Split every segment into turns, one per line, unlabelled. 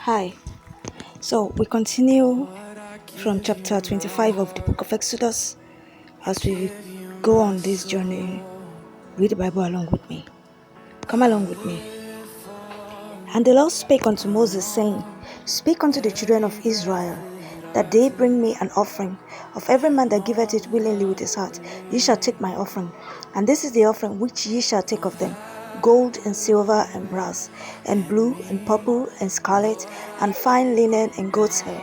Hi. So we continue from chapter 25 of the book of Exodus as we go on this journey. Read the Bible along with me. Come along with me. And the Lord spake unto Moses, saying, Speak unto the children of Israel, that they bring me an offering. Of every man that giveth it willingly with his heart, ye shall take my offering. And this is the offering which ye shall take of them: gold and silver and brass, and blue and purple and scarlet, and fine linen and goat's hair,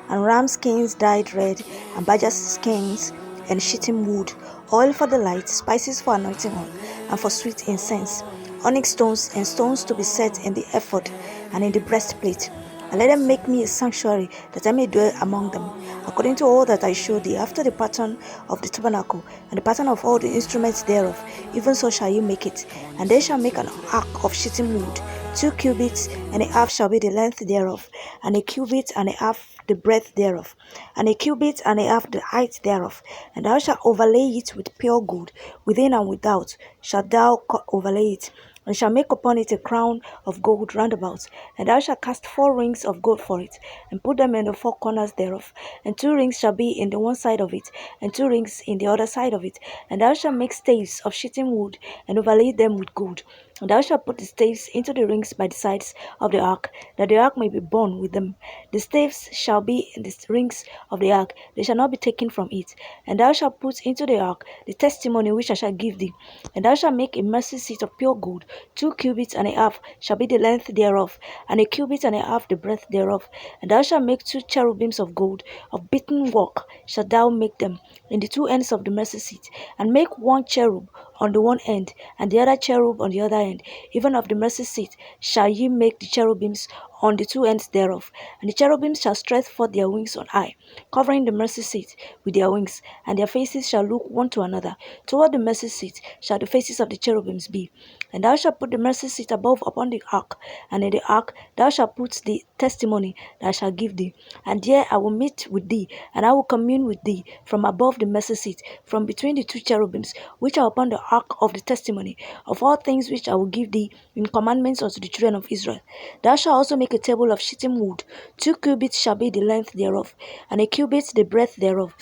and ram skins dyed red, and badger skins, and shittim wood, oil for the light, spices for anointing oil, and for sweet incense, onyx stones and stones to be set in the ephod and in the breastplate. And let them make me a sanctuary, that I may dwell among them, according to all that I showed thee, after the pattern of the tabernacle, and the pattern of all the instruments thereof. Even so shall you make it. And they shall make an ark of shittim wood. 2 cubits and a half shall be the length thereof, and a cubit and a half the breadth thereof, and a cubit and a half the height thereof. And thou shalt overlay it with pure gold, within and without shalt thou overlay it, and shalt make upon it a crown of gold round about. And thou shalt cast 4 rings of gold for it, and put them in the 4 corners thereof. And 2 rings shall be in the one side of it, and 2 rings in the other side of it. And thou shalt make staves of shittim wood, and overlay them with gold. And thou shalt put the staves into the rings by the sides of the ark, that the ark may be borne with them. The staves shall be in the rings of the ark, they shall not be taken from it. And thou shalt put into the ark the testimony which I shall give thee. And thou shalt make a mercy seat of pure gold. 2 cubits and a half shall be the length thereof, and a cubit and a half the breadth thereof. And thou shalt make 2 cherubims of gold, of beaten work shalt thou make them, in the 2 ends of the mercy seat. And make 1 cherub on the one end, and the other cherub on the other end. Even of the mercy seat shall ye make the cherubims on the 2 ends thereof. And the cherubims shall stretch forth their wings on high, covering the mercy seat with their wings, and their faces shall look one to another. Toward the mercy seat shall the faces of the cherubims be. And thou shalt put the mercy seat above upon the ark, and in the ark thou shalt put the testimony that I shall give thee. And there I will meet with thee, and I will commune with thee from above the mercy seat, from between the 2 cherubims which are upon the ark of the testimony, of all things which I will give thee in commandments unto the children of Israel. Thou shalt also make a table of shittim wood. 2 cubits shall be the length thereof, and a cubit the breadth thereof,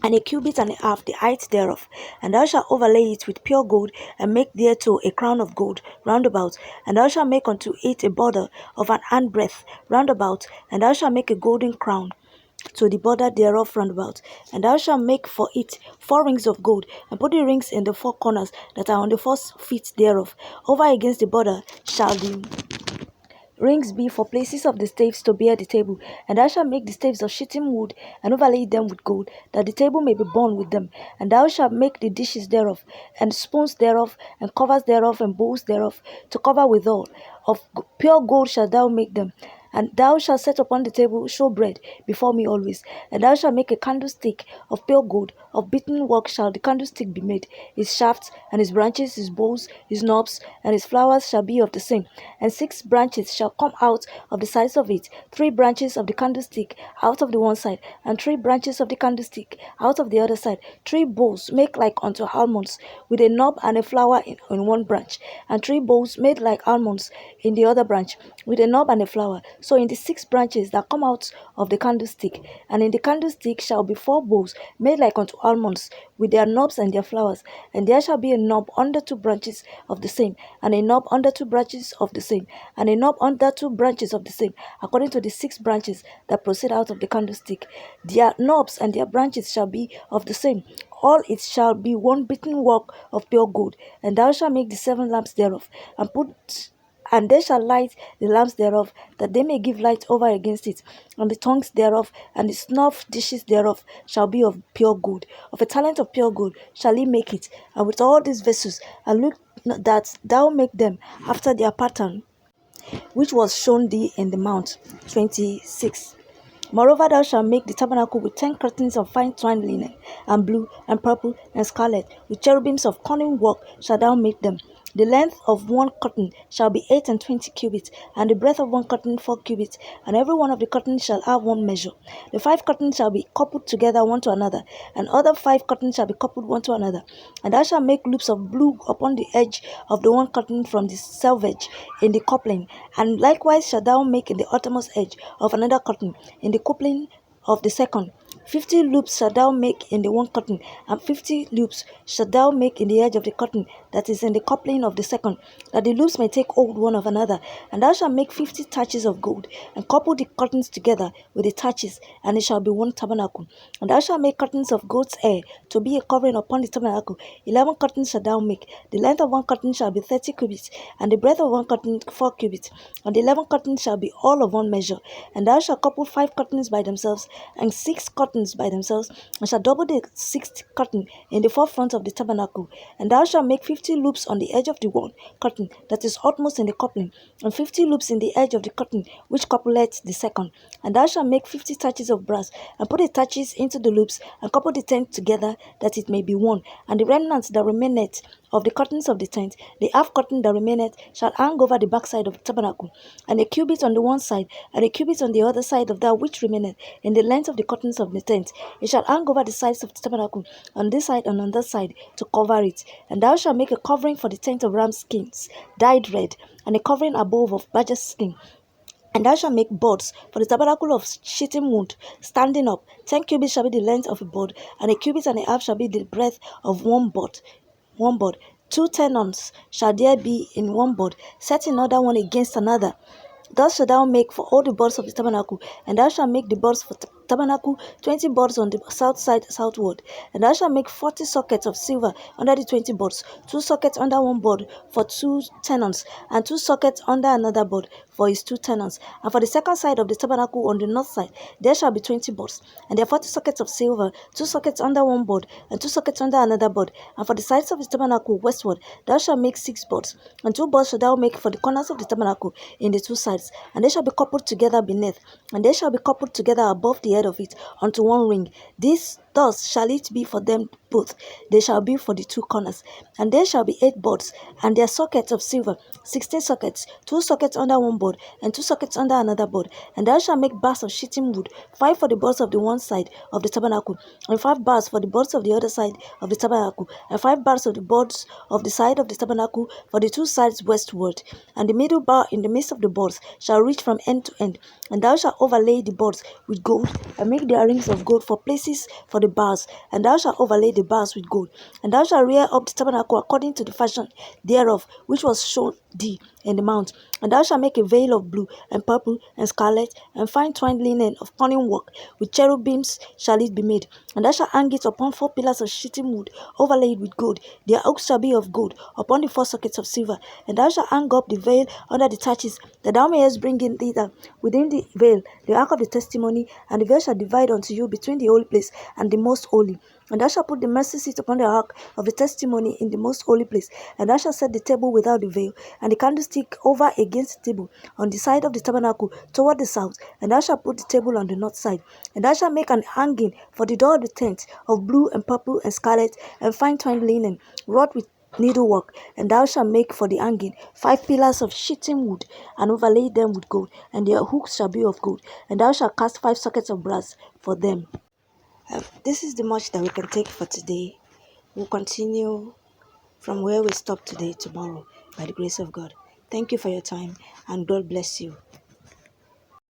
and a cubit and a half the height thereof. And thou shalt overlay it with pure gold, and make thereto a crown of gold round about. And thou shalt make unto it a border of an hand breadth round about. And thou shalt make a golden crown to the border thereof round about. And thou shalt make for it 4 rings of gold, and put the rings in the 4 corners that are on the 4 feet thereof. Over against the border shall the rings be for places of the staves to bear the table. And thou shalt make the staves of shittim wood, and overlay them with gold, that the table may be borne with them. And thou shalt make the dishes thereof, and spoons thereof, and covers thereof, and bowls thereof, to cover withal. Of pure gold shalt thou make them. And thou shalt set upon the table showbread before me always. And thou shalt make a candlestick of pure gold. Of beaten work shall the candlestick be made. His shafts, and his branches, his bowls, his knobs, and his flowers shall be of the same. And 6 branches shall come out of the sides of it, 3 branches of the candlestick out of the one side, and 3 branches of the candlestick out of the other side. 3 bowls make like unto almonds, with a knob and a flower in one branch, and 3 bowls made like almonds in the other branch, with a knob and a flower. So in the 6 branches that come out of the candlestick, and in the candlestick shall be 4 bowls made like unto almonds, with their knobs and their flowers. And there shall be a knob under 2 branches of the same, and a knob under 2 branches of the same, and a knob under 2 branches of the same, according to the 6 branches that proceed out of the candlestick. Their knobs and their branches shall be of the same. All it shall be one beaten work of pure gold. And thou shalt make the 7 lamps thereof, and they shall light the lamps thereof, that they may give light over against it. And the tongues thereof, and the snuff dishes thereof, shall be of pure gold. Of a talent of pure gold shall he make it. And with all these vessels, and look that thou make them after their pattern, which was shown thee in the mount. 26. Moreover, thou shalt make the tabernacle with 10 curtains of fine twined linen, and blue, and purple, and scarlet. With cherubims of cunning work shalt thou make them. The length of one curtain shall be 8 and 20 cubits, and the breadth of one curtain 4 cubits, and every one of the curtains shall have one measure. The 5 curtains shall be coupled together one to another, and other 5 curtains shall be coupled one to another. And thou shalt make loops of blue upon the edge of the one curtain from the selvage in the coupling, and likewise shalt thou make in the uttermost edge of another curtain in the coupling of the second. 50 loops shalt thou make in the one curtain, and 50 loops shalt thou make in the edge of the curtain that is in the coupling of the second, that the loops may take hold one of another. And thou shalt make 50 taches of gold, and couple the curtains together with the taches, and it shall be one tabernacle. And thou shalt make curtains of goat's hair to be a covering upon the tabernacle. 11 curtains shalt thou make. The length of one curtain shall be 30 cubits, and the breadth of one curtain 4 cubits, and the 11 curtains shall be all of one measure. And thou shalt couple 5 curtains by themselves, and 6 curtains by themselves, and shall double the 6th curtain in the forefront of the tabernacle. And thou shalt make 50 loops on the edge of the one curtain that is utmost in the coupling, and 50 loops in the edge of the curtain which coupleth the second. And thou shalt make 50 taches of brass, and put the taches into the loops, and couple the tent together, that it may be one. And the remnant that remaineth of the curtains of the tent, the half curtain that remaineth, shall hang over the backside of the tabernacle, and a cubit on the one side, and a cubit on the other side of that which remaineth in the length of the curtains of the tent. It shall hang over the sides of the tabernacle, on this side and on that side, to cover it. And thou shalt make a covering for the tent of ram skins, dyed red, and a covering above of badger's skin. And thou shalt make boards for the tabernacle of shittim wood, standing up. 10 cubits shall be the length of a board, and a cubit and a half shall be the breadth of one board. 2 tenons shall there be in one board, set in order one against another. Thus shalt thou make for all the boards of the tabernacle, and thou shalt make the boards for tabernacle 20 boards on the south side southward. And thou shalt make 40 sockets of silver under the 20 boards, 2 sockets under one board for 2 tenons, and 2 sockets under another board for his 2 tenons. And for the second side of the tabernacle on the north side, there shall be 20 boards, and there are 40 sockets of silver, 2 sockets under one board, and 2 sockets under another board. And for the sides of the tabernacle westward, thou shalt make 6 boards, and 2 boards shalt thou make for the corners of the tabernacle in the 2 sides, and they shall be coupled together beneath, and they shall be coupled together above the head of it unto one ring. Thus shall it be for them both. They shall be for the 2 corners. And there shall be 8 boards, and their sockets of silver, 16 sockets, 2 sockets under one board, and 2 sockets under another board. And thou shalt make bars of shittim wood, 5 for the boards of the one side of the tabernacle, and 5 bars for the boards of the other side of the tabernacle, and 5 bars of the boards of the side of the tabernacle for the 2 sides westward. And the middle bar in the midst of the boards shall reach from end to end. And thou shalt overlay the boards with gold, and make their rings of gold for places for the bars. And thou shalt overlay the bars with gold. And thou shalt rear up the tabernacle according to the fashion thereof, which was shown thee in the mount. And thou shalt make a veil of blue, and purple, and scarlet, and fine twined linen of cunning work. With cherubims shall it be made. And thou shalt hang it upon 4 pillars of shittim wood, overlaid with gold. Their hooks shall be of gold, upon the 4 sockets of silver. And thou shalt hang up the veil under the taches, that thou mayest bring in thither within the veil the ark of the testimony. And the veil shall divide unto you between the holy place and the most holy. And thou shalt put the mercy seat upon the ark of the testimony in the most holy place. And thou shalt set the table without the veil, and the candlestick over against the table, on the side of the tabernacle toward the south. And thou shalt put the table on the north side. And thou shalt make an hanging for the door of the tent of blue, and purple, and scarlet, and fine twined linen, wrought with needlework. And thou shalt make for the hanging 5 pillars of shittim wood, and overlay them with gold, and their hooks shall be of gold. And thou shalt cast 5 sockets of brass for them. This is the much that we can take for today. We'll continue from where we stopped today tomorrow by the grace of God. Thank you for your time, and God bless you.